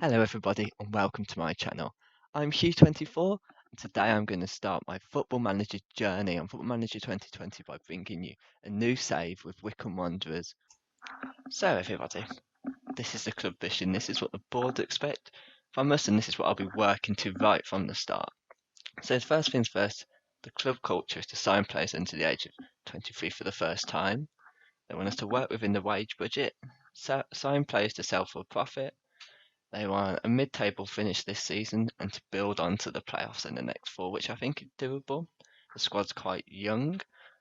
Hello everybody and welcome to my channel. I'm Hugh24 and today I'm going to start my Football Manager journey on Football Manager 2020 by bringing you a new save with Wycombe Wanderers. So everybody, this is the club vision, this is what the board expect from us and this is what I'll be working to right from the start. So first things first, the club culture is to sign players under the age of 23 for the first time. They want us to work within the wage budget, sign players to sell for a profit. They want a mid-table finish this season and to build on to the playoffs in the next four, which I think is doable. The squad's quite young.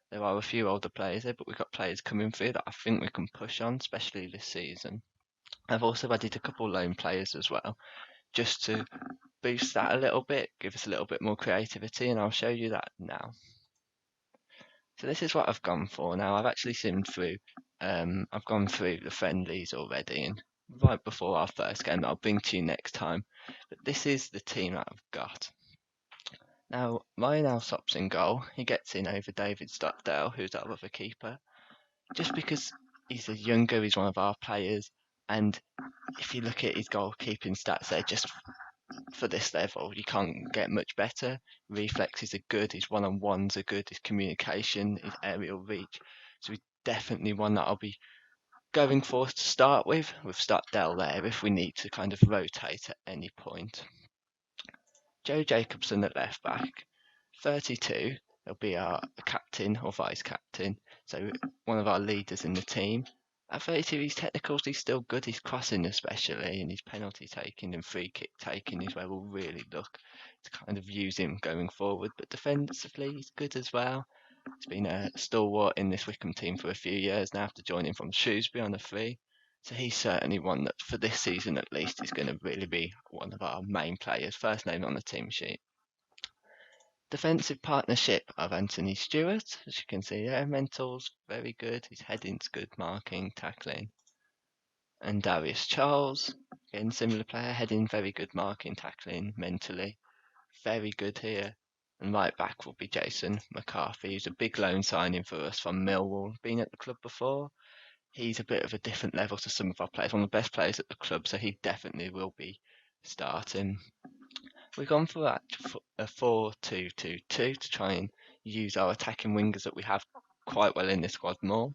There are a few older players there, but we've got players coming through that I think we can push on, especially this season. I've also added a couple loan players as well, just to boost that a little bit, give us a little bit more creativity, and I'll show you that now. So this is what I've gone for now. I've actually simmed through, I've gone through the friendlies already, and right before our first game that I'll bring to you next time. But this is the team that I've got. Now, Ryan Alsop's in goal. He gets in over David Stockdale, who's our other keeper, just because he's a younger, he's one of our players, and if you look at his goalkeeping stats, they're just for this level, you can't get much better. Reflexes are good, his one-on-ones are good, his communication, his aerial reach. So he's definitely one that I'll be going for to start with Stockdale there if we need to kind of rotate at any point. Joe Jacobson at left back, 32. He'll be our captain or vice captain, so one of our leaders in the team. At 32, his technicals, he's still good. His crossing, especially, and his penalty taking and free kick taking is where we'll really look to kind of use him going forward. But defensively, he's good as well. He's been a stalwart in this Wycombe team for a few years now after joining from Shrewsbury on a free. So he's certainly one that, for this season at least, is going to really be one of our main players, first name on the team sheet. Defensive partnership of Anthony Stewart, as you can see there, mental's very good, his heading's good, marking, tackling. And Darius Charles, again similar player, heading very good, marking, tackling, mentally, very good here. And right back will be Jason McCarthy, who's a big loan signing for us from Millwall, been at the club before. He's a bit of a different level to some of our players, one of the best players at the club, so he definitely will be starting. We've gone for a 4-2-2-2 to try and use our attacking wingers that we have quite well in this squad more.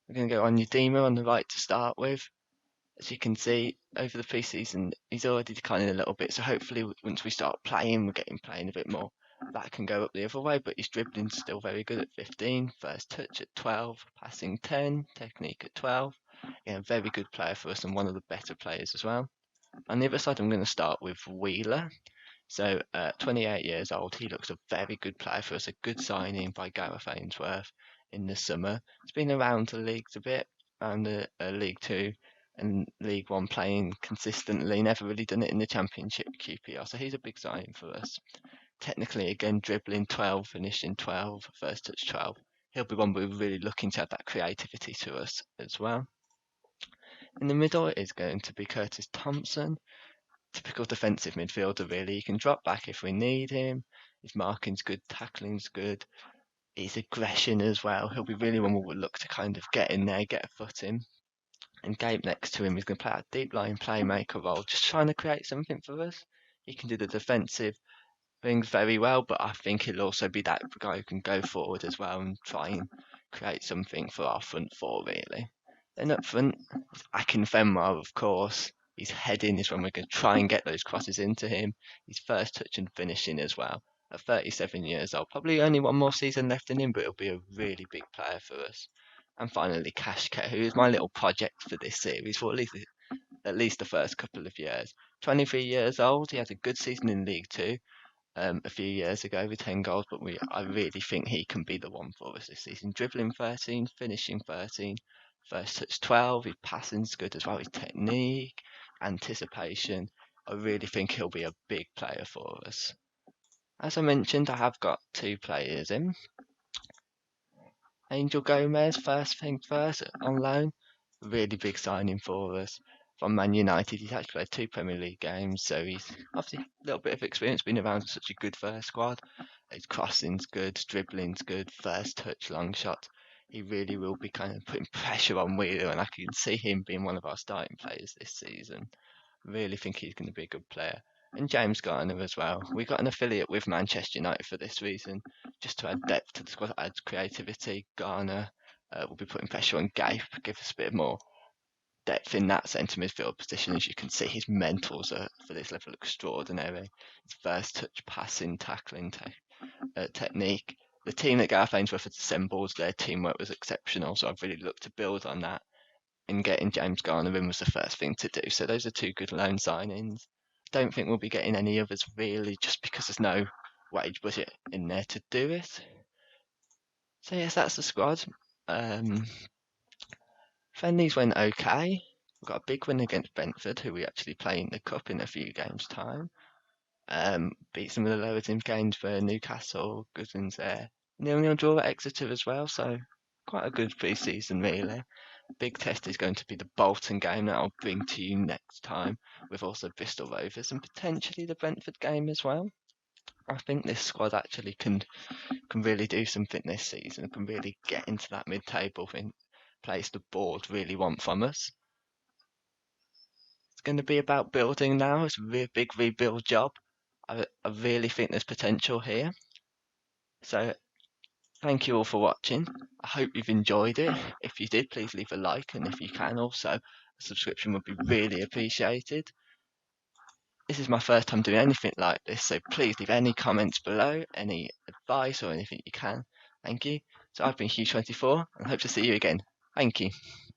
We're going to go on Udima on the right to start with. As you can see, over the pre-season, he's already declining a little bit, so hopefully once we start playing, we'll get him playing a bit more. That can go up the other way, but his dribbling's still very good at 15, first touch at 12, passing 10, technique at 12. Yeah, a very good player for us and one of the better players as well. On the other side, I'm going to start with Wheeler. So, 28 years old, he looks a very good player for us, a good signing by Gareth Ainsworth in the summer. He's been around the leagues a bit, around the League Two and League One playing consistently, never really done it in the Championship QPR, so he's a big signing for us. Technically, again, dribbling 12, finishing 12, first touch 12. He'll be one we're really looking to have that creativity to us as well. In the middle is going to be Curtis Thompson. Typical defensive midfielder, really. He can drop back if we need him. His marking's good, tackling's good. His aggression as well. He'll be really one we'll look to kind of get in there, get a foot in. And Gabe next to him is going to play that deep line playmaker role, just trying to create something for us. He can do the defensive things very well, but I think he'll also be that guy who can go forward as well and try and create something for our front four, really. Then up front, Akinfenwa, of course. His heading is when we're going to try and get those crosses into him. His first touch and finishing as well. At 37 years old, probably only one more season left in him, but he'll be a really big player for us. And finally, Kashket, who is my little project for this series for at least the first couple of years. 23 years old, he had a good season in League Two a few years ago with 10 goals, but I really think he can be the one for us this season. Dribbling 13, finishing 13, first touch 12, his passing's good as well, his technique, anticipation. I really think he'll be a big player for us. As I mentioned, I have got two players in. Angel Gomez, first thing first, on loan. Really big signing for us from Man United. He's actually played two Premier League games, so he's obviously a little bit of experience being around such a good first squad. His crossing's good, dribbling's good, first touch, long shot. He really will be kind of putting pressure on Wheeler, and I can see him being one of our starting players this season. Really think he's going to be a good player. And James Garner as well. We got an affiliate with Manchester United for this reason, just to add depth to the squad, add creativity. Garner will be putting pressure on Gape, give us a bit more depth in that centre midfield position. As you can see, his mentals are for this level extraordinary. His first touch, passing, tackling, technique. The team that Gareth Ainsworth had assembled, their teamwork was exceptional. So I've really looked to build on that. And getting James Garner in was the first thing to do. So those are two good loan signings. Don't think we'll be getting any others really, just because there's no wage budget in there to do it. So yes, that's the squad. Friendlies went okay. We've got a big win against Brentford, who we actually play in the cup in a few games' time. Beat some of the lower team games for Newcastle, good wins there. 0-0 draw at Exeter as well, so quite a good pre-season really. Big test is going to be the Bolton game that I'll bring to you next time, with also Bristol Rovers and potentially the Brentford game as well. I think this squad actually can really do something this season, can really get into that mid-table place the board really want from us. It's going to be about building now. It's a big rebuild job. I really think there's potential here. So thank you all for watching. I hope you've enjoyed it. If you did, please leave a like, and if you can also, a subscription would be really appreciated. This is my first time doing anything like this, so please leave any comments below, any advice or anything you can. Thank you. So I've been Hugh24 and hope to see you again. Thank you.